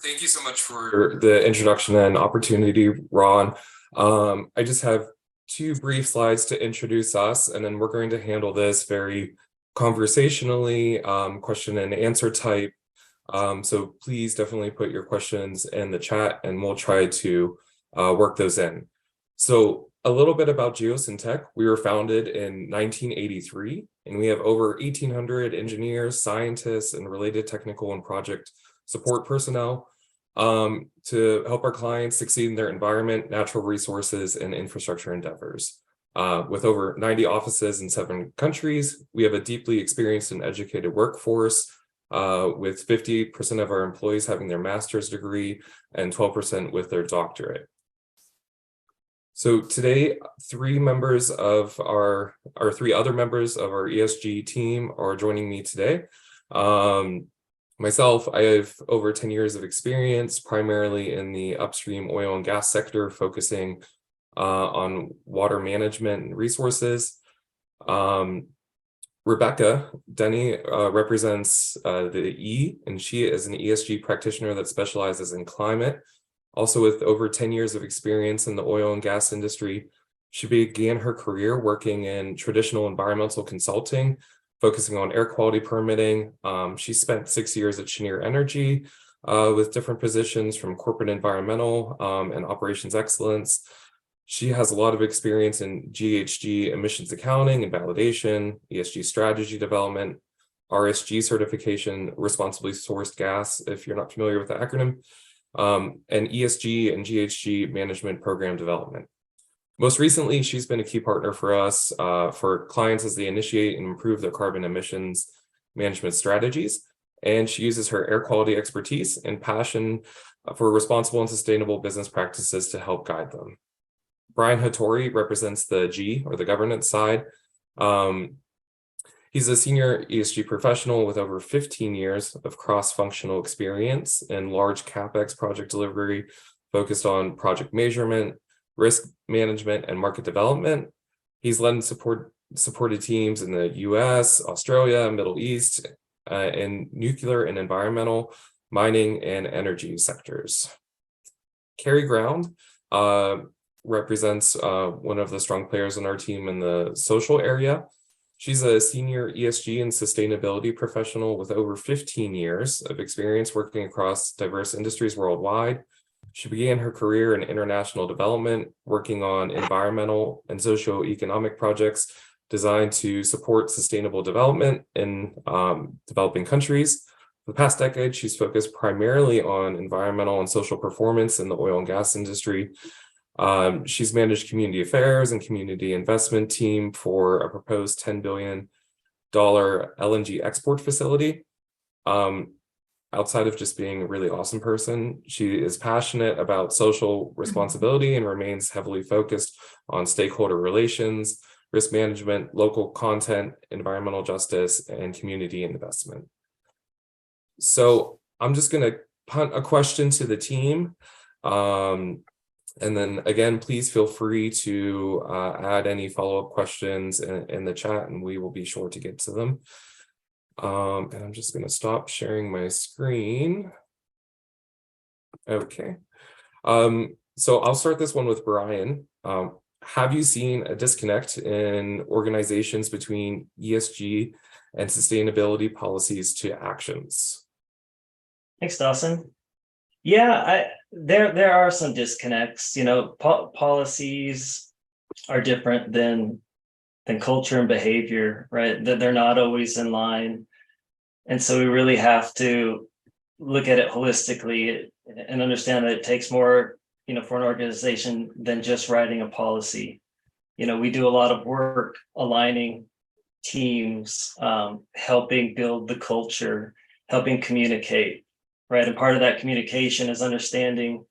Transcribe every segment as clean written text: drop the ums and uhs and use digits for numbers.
Thank you so much for the introduction and opportunity, Ron. I just have two brief slides to introduce us, and then we're going to handle this very conversationally, question and answer type. So please definitely put your questions in the chat and we'll try to work those in. So a little bit about Geosyntec. We were founded in 1983, and we have over 1,800 engineers, scientists, and related technical and project support personnel to help our clients succeed in their environment, natural resources, and infrastructure endeavors. With over 90 offices in 7 countries, we have a deeply experienced and educated workforce, with 50% of our employees having their master's degree and 12% with their doctorate. So today, 3 other members of our ESG team are joining me today. Myself, I have over 10 years of experience, primarily in the upstream oil and gas sector, focusing on water management and resources. Rebecca Denney represents the E, and she is an ESG practitioner that specializes in climate. Also with over 10 years of experience in the oil and gas industry, she began her career working in traditional environmental consulting, focusing on air quality permitting. She spent 6 years at Cheniere Energy with different positions from corporate environmental and operations excellence. She has a lot of experience in GHG emissions accounting and validation, ESG strategy development, RSG certification, responsibly sourced gas, if you're not familiar with the acronym, and ESG and GHG management program development. Most recently, she's been a key partner for us for clients as they initiate and improve their carbon emissions management strategies. And she uses her air quality expertise and passion for responsible and sustainable business practices to help guide them. Brian Hattori represents the G, or the governance side. He's a senior ESG professional with over 15 years of cross-functional experience in large CapEx project delivery, focused on project measurement, risk management, and market development. He's led and supported teams in the US, Australia, Middle East, in nuclear and environmental, mining, and energy sectors. Kerry represents one of the strong players on our team in the social area. She's a senior ESG and sustainability professional with over 15 years of experience working across diverse industries worldwide. She began her career in international development, working on environmental and socio-economic projects designed to support sustainable development in developing countries. For the past decade, she's focused primarily on environmental and social performance in the oil and gas industry. She's managed community affairs and community investment team for a proposed $10 billion LNG export facility. Outside of just being a really awesome person, she is passionate about social responsibility and remains heavily focused on stakeholder relations, risk management, local content, environmental justice, and community investment. So I'm just going to punt a question to the team. And then again, please feel free to add any follow-up questions in the chat, and we will be sure to get to them. And I'm just going to stop sharing my screen. Okay. So I'll start this one with Brian. Have you seen a disconnect in organizations between ESG and sustainability policies to actions? Thanks, Dawson. Yeah, there are some disconnects. You know, policies are different than culture and behavior, right? That they're not always in line, and so we really have to look at it holistically and understand that it takes more, you know, for an organization than just writing a policy. You know, we do a lot of work aligning teams, helping build the culture, helping communicate. Right. And part of that communication is understanding,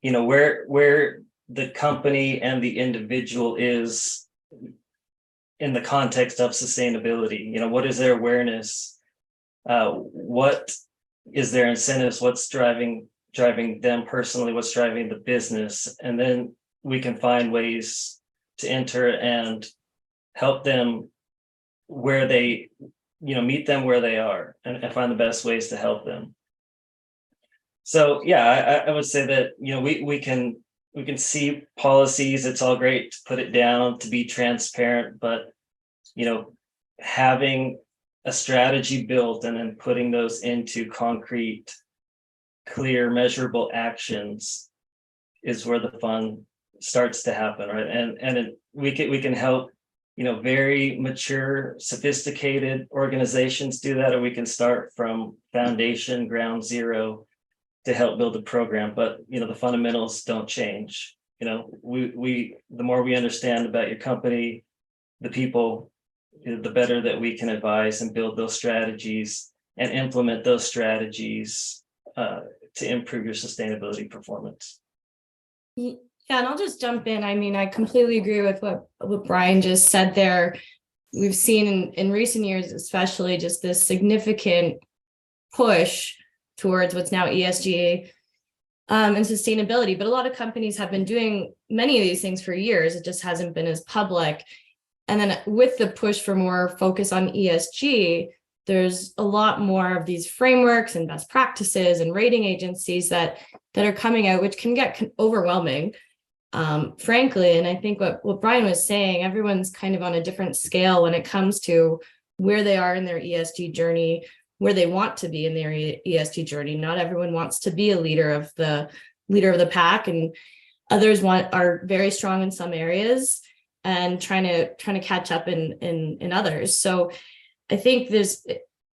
you know, where the company and the individual is in the context of sustainability. You know, what is their awareness? What is their incentives? What's driving them personally? What's driving the business? And then we can find ways to enter and help them where they, you know, meet them where they are and find the best ways to help them. So yeah, I would say that, we can see policies. It's all great to put it down, to be transparent, but having a strategy built and then putting those into concrete, clear, measurable actions is where the fun starts to happen, right? We can help, very mature, sophisticated organizations do that, or we can start from foundation, ground zero, to help build a program. But the fundamentals don't change. We the more we understand about your company, the people, the better that we can advise and build those strategies and implement those strategies to improve your sustainability performance. Yeah, and I'll just jump in. I mean, I completely agree with what Brian just said there. We've seen in recent years, especially, just this significant push towards what's now ESG and sustainability. But a lot of companies have been doing many of these things for years. It just hasn't been as public. And then with the push for more focus on ESG, there's a lot more of these frameworks and best practices and rating agencies that are coming out, which can get overwhelming, frankly. And I think what Brian was saying, everyone's kind of on a different scale when it comes to where they are in their ESG journey, where they want to be in their ESG journey. Not everyone wants to be a leader of the pack, and others are very strong in some areas and trying to catch up in others. So I think there's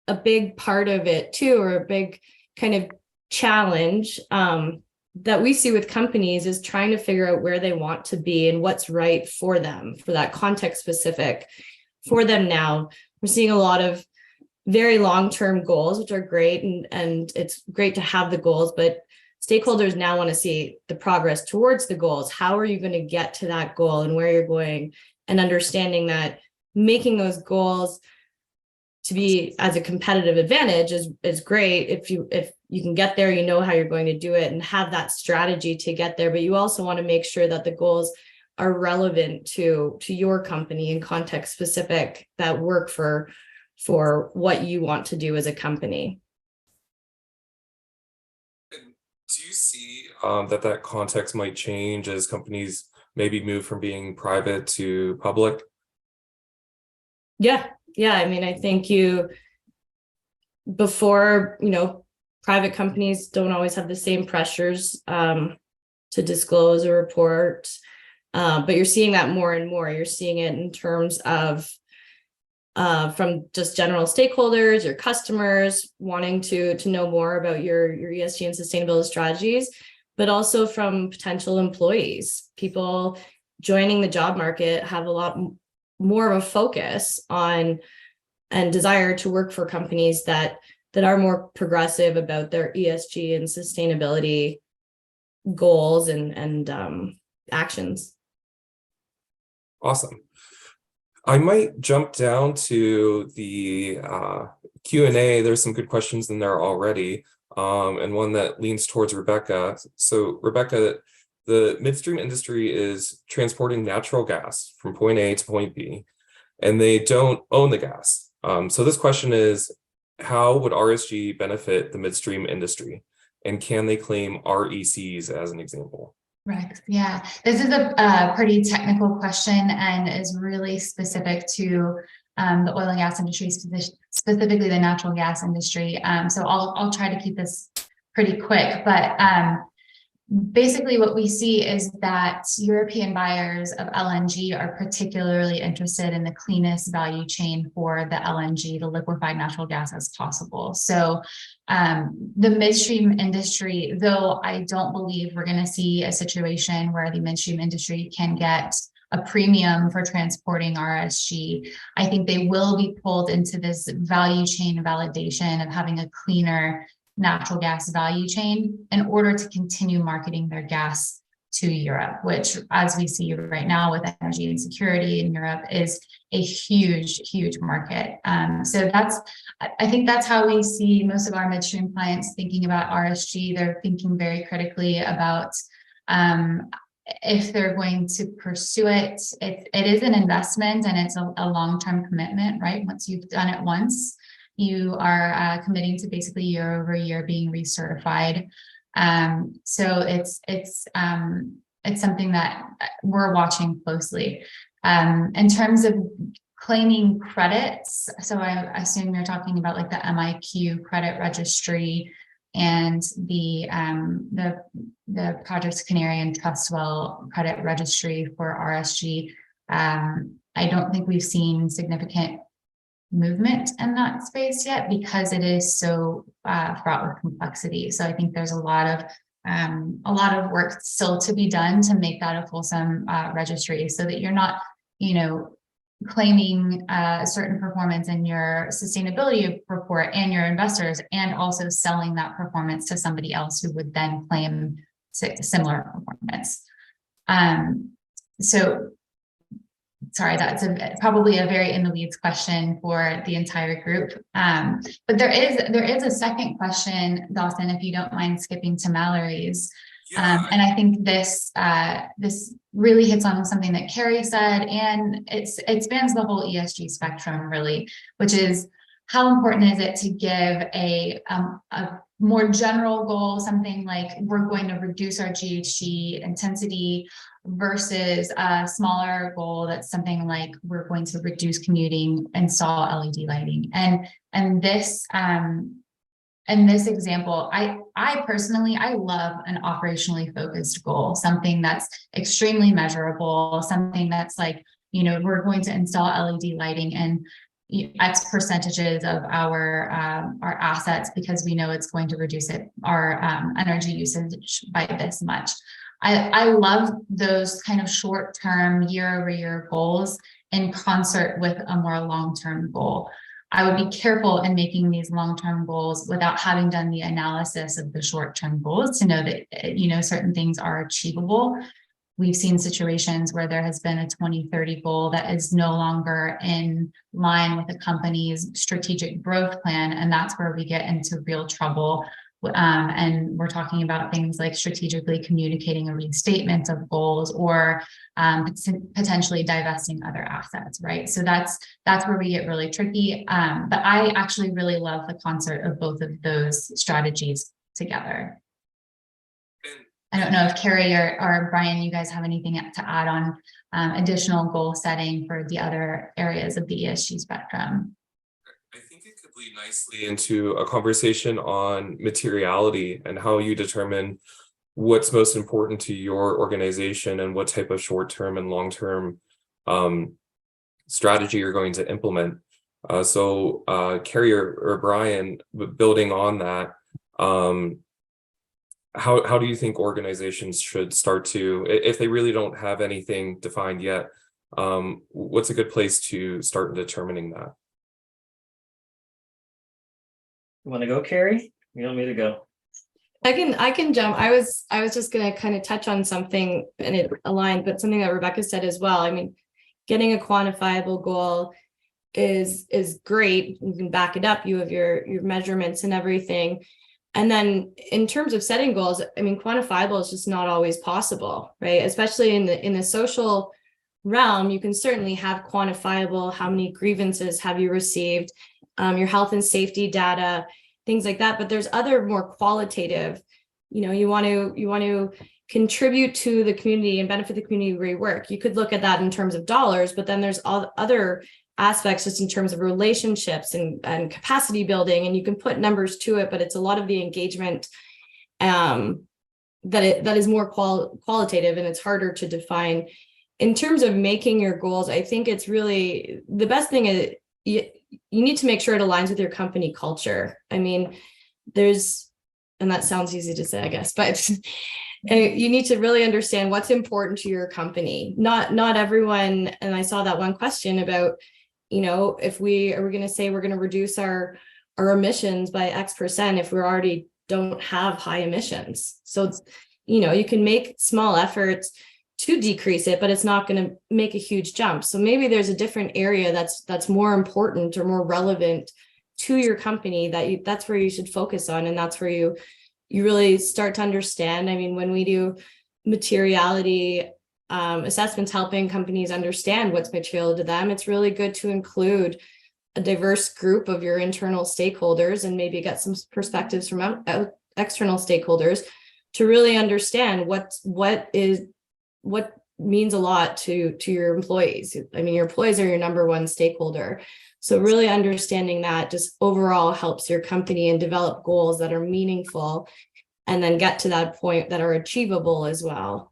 a big part of it too, or a big kind of challenge that we see with companies, is trying to figure out where they want to be and what's right for them, for that context specific for them. Now we're seeing a lot of very long-term goals, which are great, and it's great to have the goals, but stakeholders now want to see the progress towards the goals. How are you going to get to that goal and where you're going, and understanding that making those goals to be as a competitive advantage is great. If you can get there, how you're going to do it and have that strategy to get there, but you also want to make sure that the goals are relevant to your company and context specific, that work for what you want to do as a company. Do you see that context might change as companies maybe move from being private to public? Yeah. I mean, I think before, private companies don't always have the same pressures to disclose or report, but you're seeing that more and more. You're seeing it in terms of from just general stakeholders, your customers wanting to know more about your ESG and sustainability strategies, but also from potential employees. People joining the job market have a lot more of a focus on and desire to work for companies that are more progressive about their ESG and sustainability goals and actions. Awesome. I might jump down to the Q&A. There's some good questions in there already, and one that leans towards Rebecca. So Rebecca, the midstream industry is transporting natural gas from point A to point B, and they don't own the gas. So this question is, how would RSG benefit the midstream industry? And can they claim RECs as an example? Right. Yeah, this is a pretty technical question and is really specific to the oil and gas industry, specifically the natural gas industry. So I'll try to keep this pretty quick, but basically what we see is that European buyers of LNG are particularly interested in the cleanest value chain for the LNG, the liquefied natural gas, as possible. So the midstream industry, though I don't believe we're going to see a situation where the midstream industry can get a premium for transporting RSG, I think they will be pulled into this value chain validation of having a cleaner natural gas value chain in order to continue marketing their gas to Europe, which, as we see right now with energy insecurity in Europe, is a huge market. So I think that's how we see most of our midstream clients thinking about RSG. They're thinking very critically about if they're going to pursue it. It is an investment, and it's a long-term commitment, right? Once you've done it once, you are committing to basically year over year being recertified. So it's something that we're watching closely. In terms of claiming credits, so I assume you're talking about like the MIQ credit registry and the Project Canary and Trustwell credit registry for RSG. I don't think we've seen significant movement in that space yet because it is so fraught with complexity. So I think there's a lot of work still to be done to make that a fulsome registry, so that you're not, claiming a certain performance in your sustainability report and your investors, and also selling that performance to somebody else who would then claim similar performance. So sorry, that's probably a very in the weeds question for the entire group. But there is a second question, Dawson, if you don't mind skipping to Mallory's. Yeah. And I think this really hits on something that Kerry said, and it spans the whole ESG spectrum really, which is how important is it to give a more general goal, something like we're going to reduce our GHG intensity, versus a smaller goal that's something like we're going to reduce commuting, install LED lighting. And this in this example, I personally love an operationally focused goal, something that's extremely measurable, something that's like, we're going to install LED lighting and X percentages of our assets because we know it's going to reduce our energy usage by this much. I love those kind of short-term, year-over-year goals in concert with a more long-term goal. I would be careful in making these long-term goals without having done the analysis of the short-term goals to know that, certain things are achievable. We've seen situations where there has been a 2030 goal that is no longer in line with the company's strategic growth plan, and that's where we get into real trouble. And we're talking about things like strategically communicating a restatement of goals or potentially divesting other assets, right? So that's where we get really tricky. But I actually really love the concert of both of those strategies together. I don't know if Kerry or Brian, you guys have anything to add on additional goal setting for the other areas of the ESG spectrum. I think it could lead nicely into a conversation on materiality and how you determine what's most important to your organization and what type of short-term and long-term strategy you're going to implement. So Kerry or Brian, building on that, how do you think organizations should start to, if they really don't have anything defined yet, what's a good place to start determining that? You want to go, Kerry? You want me to go? I can jump. I was just going to kind of touch on something and it aligned, but something that Rebecca said as well. I mean, getting a quantifiable goal is great. You can back it up. You have your measurements and everything. And then in terms of setting goals, I mean, quantifiable is just not always possible, right? Especially in the social realm, you can certainly have quantifiable, how many grievances have you received, your health and safety data, things like that. But there's other more qualitative, you want to contribute to the community and benefit the community where you work. You could look at that in terms of dollars, but then there's all other aspects just in terms of relationships and capacity building, and you can put numbers to it, but it's a lot of the engagement that is more qualitative, and it's harder to define. In terms of making your goals, I think it's really the best thing is you need to make sure it aligns with your company culture. I mean, and that sounds easy to say, I guess, but you need to really understand what's important to your company. Not everyone, and I saw that one question about, if we are going to say we're going to reduce our emissions by X percent if we already don't have high emissions. So it's, you can make small efforts to decrease it, but it's not going to make a huge jump. So maybe there's a different area that's more important or more relevant to your company that's where you should focus on, and that's where you really start to understand. I mean, when we do materiality assessments, helping companies understand what's material to them, it's really good to include a diverse group of your internal stakeholders and maybe get some perspectives from external stakeholders to really understand what means a lot to your employees. I mean, your employees are your number one stakeholder. So really understanding that just overall helps your company and develop goals that are meaningful and then get to that point that are achievable as well.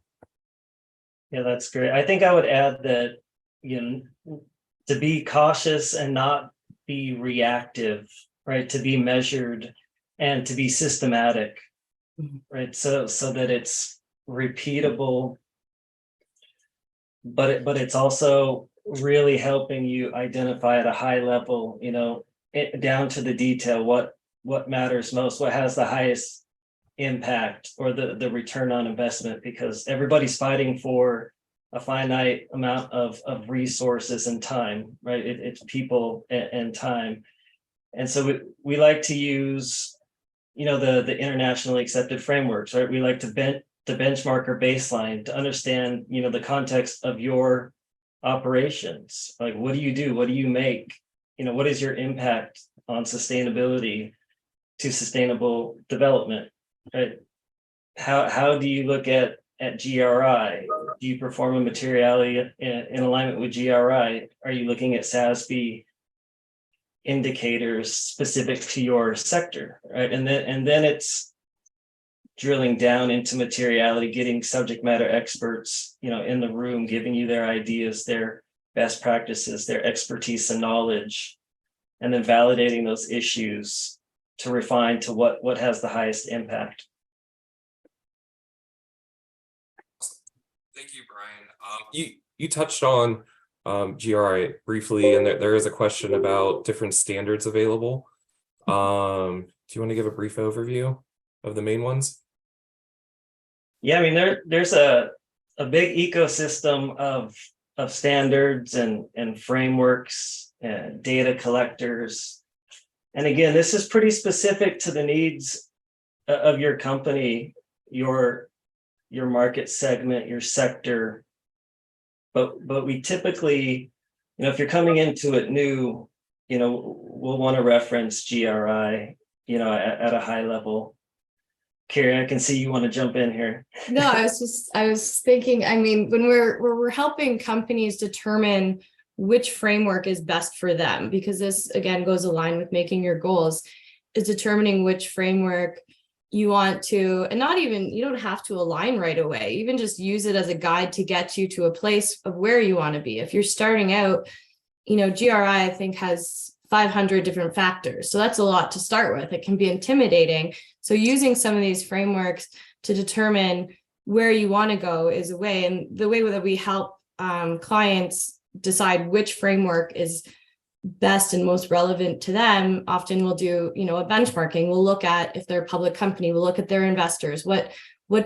Yeah, that's great. I think I would add that, to be cautious and not be reactive, right? To be measured and to be systematic, right? So that it's repeatable, but it's also really helping you identify at a high level, down to the detail, what matters most, what has the highest impact or the return on investment, because everybody's fighting for a finite amount of resources and time, right? It's people and time. And so we like to use, the internationally accepted frameworks, right? We like to benchmark or baseline to understand, the context of your operations. Like, what do you do? What do you make? What is your impact on sustainability to sustainable development, right? How do you look at GRI? Do you perform a materiality in alignment with GRI? Are you looking at SASB indicators specific to your sector, right? And then it's drilling down into materiality, getting subject matter experts, in the room, giving you their ideas, their best practices, their expertise and knowledge, and then validating those issues to refine to what has the highest impact. Thank you, Brian. You touched on GRI briefly, and there is a question about different standards available. Do you want to give a brief overview of the main ones? Yeah, I mean, there's a big ecosystem of standards and frameworks and data collectors. And again, this is pretty specific to the needs of your company, your market segment, your sector. But we typically, if you're coming into it new, we'll want to reference GRI, at a high level. Kerry, I can see you want to jump in here. No, I was thinking, I mean, when we're helping companies determine which framework is best for them, because this again goes aligned with making your goals, is determining which framework you want to, and you don't have to align right away, even just use it as a guide to get you to a place of where you want to be. If you're starting out, GRI, I think, has 500 different factors. So that's a lot to start with. It can be intimidating. So using some of these frameworks to determine where you want to go is a way. And the way that we help clients decide which framework is best and most relevant to them, often we'll do, a benchmarking. We'll look at, if they're a public company, we'll look at their investors. What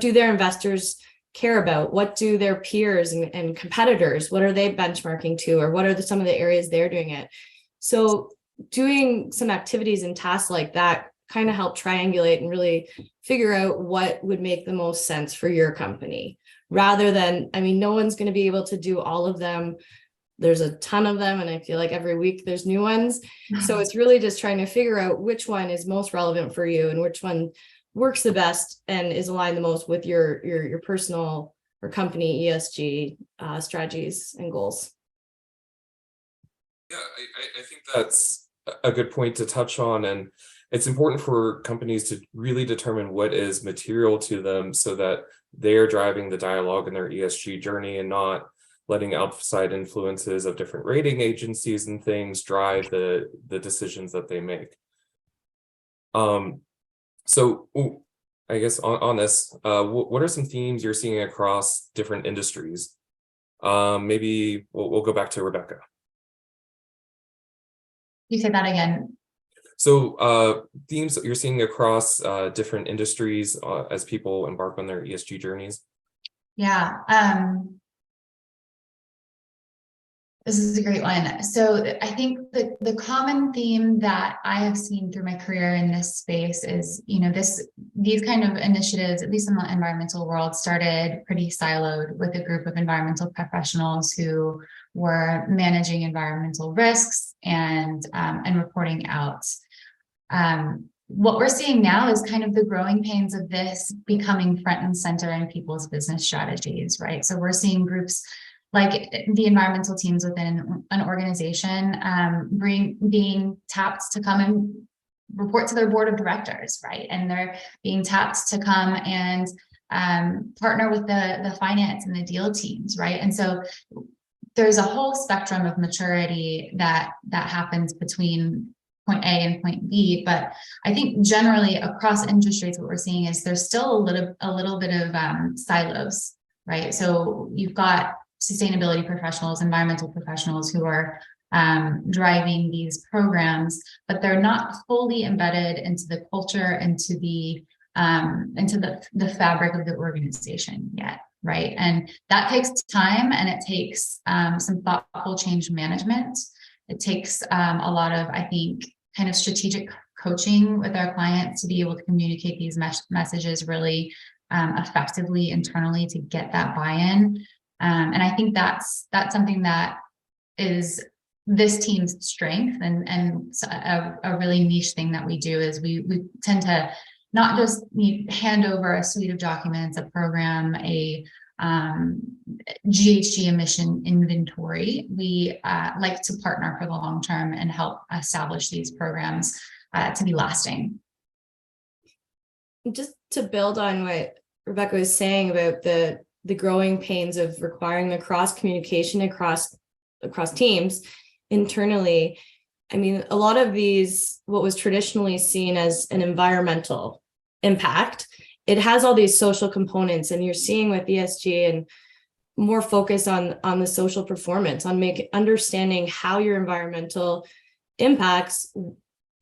do their investors care about? What do their peers and competitors, what are they benchmarking to? Or what are some of the areas they're doing it? So doing some activities and tasks like that kind of help triangulate and really figure out what would make the most sense for your company, rather than, no one's going to be able to do all of them. There's a ton of them, and I feel like every week there's new ones. So it's really just trying to figure out which one is most relevant for you and which one works the best and is aligned the most with your personal or company ESG strategies and goals. Yeah, I think that's a good point to touch on, and it's important for companies to really determine what is material to them so that they're driving the dialogue in their ESG journey and not letting outside influences of different rating agencies and things drive the decisions that they make. So I guess on this, what are some themes you're seeing across different industries? Maybe we'll go back to Rebecca. You say that again. So themes that you're seeing across different industries as people embark on their ESG journeys? Yeah. This is a great one. So I think the common theme that I have seen through my career in this space is, these kind of initiatives, at least in the environmental world, started pretty siloed with a group of environmental professionals who were managing environmental risks and reporting out. what we're seeing now is kind of the growing pains of this becoming front and center in people's business strategies, right? So we're seeing groups like the environmental teams within an organization being tapped to come and report to their board of directors, right? And they're being tapped to come and partner with the finance and the deal teams, right? And so there's a whole spectrum of maturity that happens between point A and point B, but I think generally across industries, what we're seeing is there's still a little bit of silos, right? So you've got sustainability professionals, environmental professionals who are driving these programs, but they're not fully embedded into the culture, into the fabric of the organization yet, right? And that takes time, and it takes some thoughtful change management. It takes a lot of, I think, kind of strategic coaching with our clients to be able to communicate these messages really effectively internally to get that buy-in. And I think that's something that is this team's strength, and a really niche thing that we do is we tend to not just hand over a suite of documents, a program, a GHG emission inventory. We like to partner for the long term and help establish these programs to be lasting. Just to build on what Rebecca was saying about the growing pains of requiring the cross communication across teams internally. I mean, a lot of these, what was traditionally seen as an environmental impact, it has all these social components, and you're seeing with ESG and more focus on the social performance, on understanding how your environmental impacts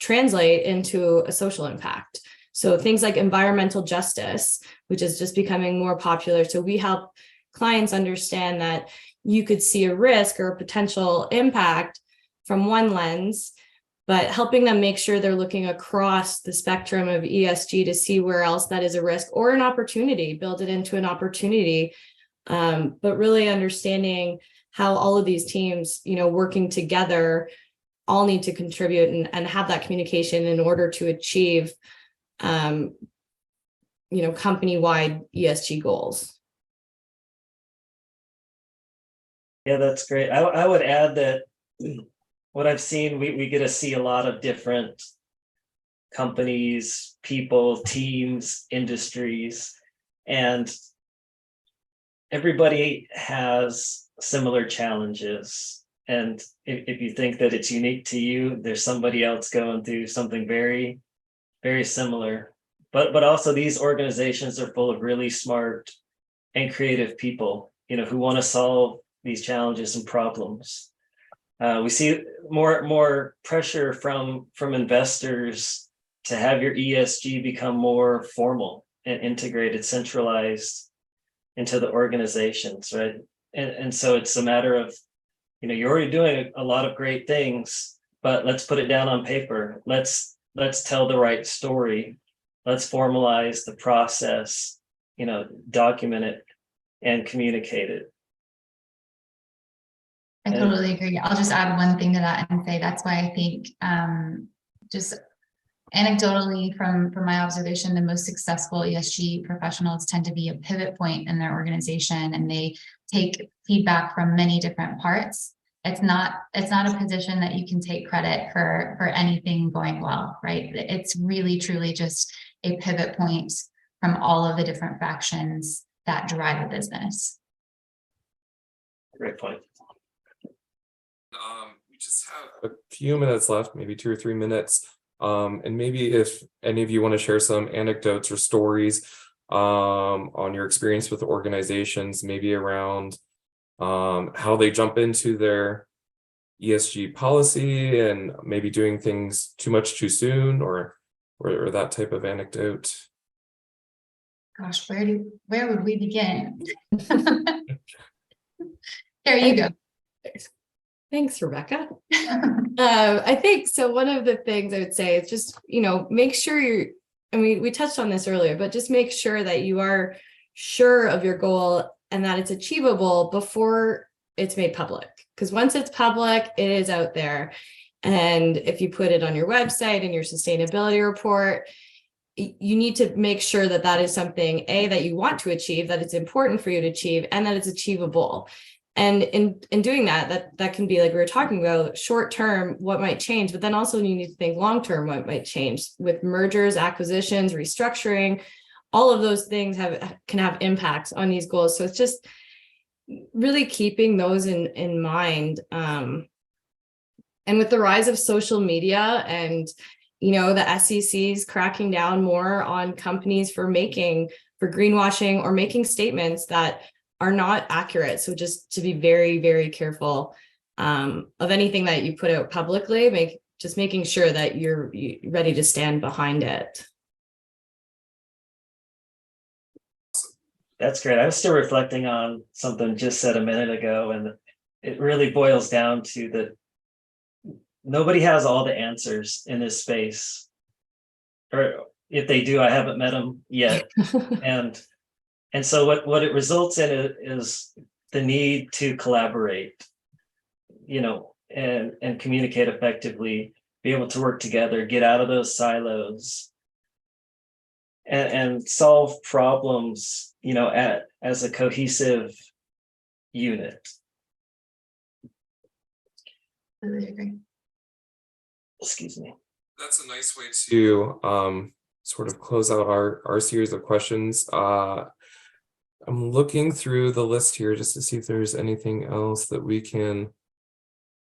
translate into a social impact. So things like environmental justice, which is just becoming more popular. So we help clients understand that you could see a risk or a potential impact from one lens, but helping them make sure they're looking across the spectrum of ESG to see where else that is a risk or an opportunity, build it into an opportunity. But really understanding how all of these teams, working together, all need to contribute and have that communication in order to achieve, company-wide ESG goals. Yeah, that's great. I would add that what I've seen, we get to see a lot of different companies, people, teams, industries, and everybody has similar challenges. And if you think that it's unique to you, there's somebody else going through something very, very similar. But also these organizations are full of really smart and creative people, who want to solve these challenges and problems. We see more pressure from investors to have your ESG become more formal and integrated, centralized into the organizations, right? And so it's a matter of, you're already doing a lot of great things, but let's put it down on paper. Let's tell the right story. Let's formalize the process, document it and communicate it. I totally agree. I'll just add one thing to that and say that's why I think just anecdotally from my observation, the most successful ESG professionals tend to be a pivot point in their organization, and they take feedback from many different parts. It's not a position that you can take credit for anything going well, right? It's really truly just a pivot point from all of the different factions that drive a business. Great point. We just have a few minutes left, maybe 2 or 3 minutes. And maybe if any of you want to share some anecdotes or stories on your experience with organizations, maybe around how they jump into their ESG policy and maybe doing things too much too soon, or that type of anecdote. Gosh, where would we begin? There you go. Thanks, Rebecca. I think so. One of the things I would say is just, make sure we touched on this earlier, but just make sure that you are sure of your goal and that it's achievable before it's made public. Because once it's public, it is out there. And if you put it on your website and your sustainability report, you need to make sure that that is something, A, that you want to achieve, that it's important for you to achieve, and that it's achievable. And in doing that can be, like we were talking about, short term, what might change, but then also you need to think long term, what might change with mergers, acquisitions, restructuring. All of those things can have impacts on these goals. So it's just really keeping those in mind. And with the rise of social media and, the SEC's cracking down more on companies for greenwashing or making statements that are not accurate. So just to be very, very careful of anything that you put out publicly, making sure that you're ready to stand behind it. That's great. I was still reflecting on something just said a minute ago, and it really boils down to that nobody has all the answers in this space. Or if they do, I haven't met them yet. And so what it results in is the need to collaborate, and communicate effectively, be able to work together, get out of those silos, and solve problems, as a cohesive unit. Really agree. Excuse me. That's a nice way to sort of close out our series of questions. I'm looking through the list here just to see if there's anything else that we can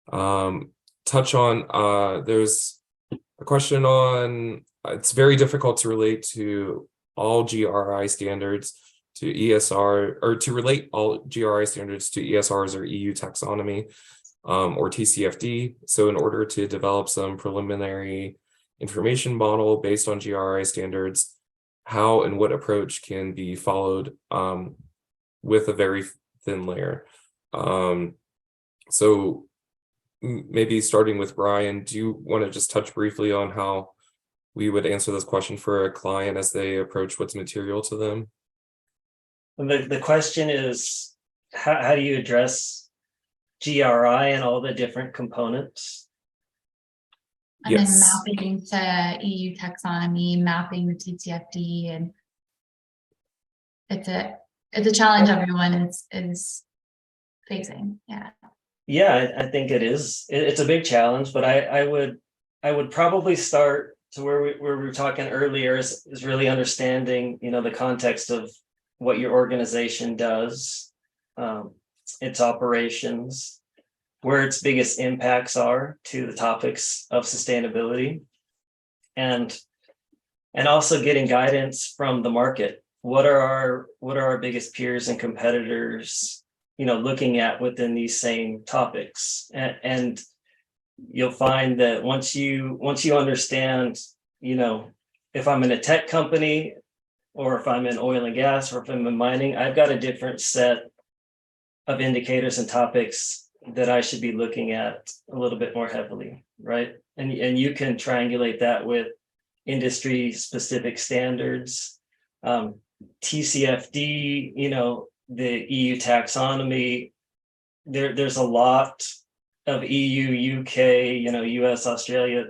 touch on. There's a question on, it's very difficult to relate to all GRI standards to ESR, or to relate all GRI standards to ESRs or EU taxonomy or TCFD. So in order to develop some preliminary information model based on GRI standards, how and what approach can be followed with a very thin layer? So maybe starting with Brian, do you want to just touch briefly on how we would answer this question for a client as they approach what's material to them? The question is, how do you address GRI and all the different components? And Yes. then mapping to EU taxonomy, mapping the TCFD, and it's a challenge everyone is facing. Yeah, I think it is. It's a big challenge, but I would probably start to where we were talking earlier is really understanding, the context of what your organization does, its operations, where its biggest impacts are to the topics of sustainability, and also getting guidance from the market. What are our biggest peers and competitors, looking at within these same topics? And you'll find that once you understand, if I'm in a tech company, or if I'm in oil and gas, or if I'm in mining, I've got a different set of indicators and topics that I should be looking at a little bit more heavily, right? And you can triangulate that with industry specific standards, TCFD, the EU taxonomy. There's a lot of EU, UK, US, Australia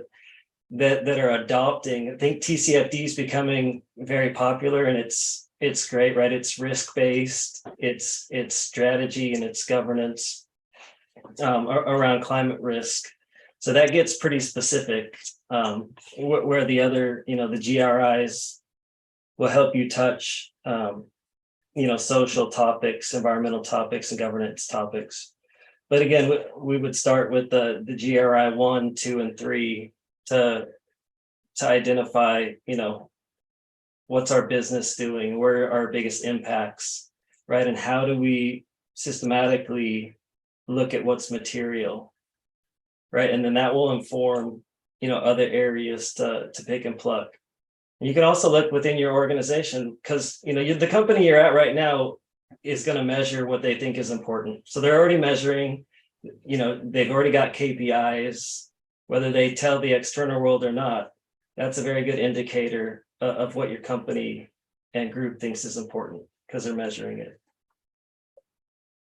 that are adopting. I think TCFD is becoming very popular, and it's great, right? It's risk-based, it's strategy and its governance around climate risk. So that gets pretty specific, where the other, the GRIs will help you touch, social topics, environmental topics, and governance topics. But again, we would start with the GRI 1, 2, and 3 to identify, what's our business doing, where are our biggest impacts, right? And how do we systematically look at what's material, right? And then that will inform, other areas to pick and pluck. And you can also look within your organization, because, the company you're at right now is going to measure what they think is important. So they're already measuring, they've already got KPIs, whether they tell the external world or not. That's a very good indicator of what your company and group thinks is important, because they're measuring it.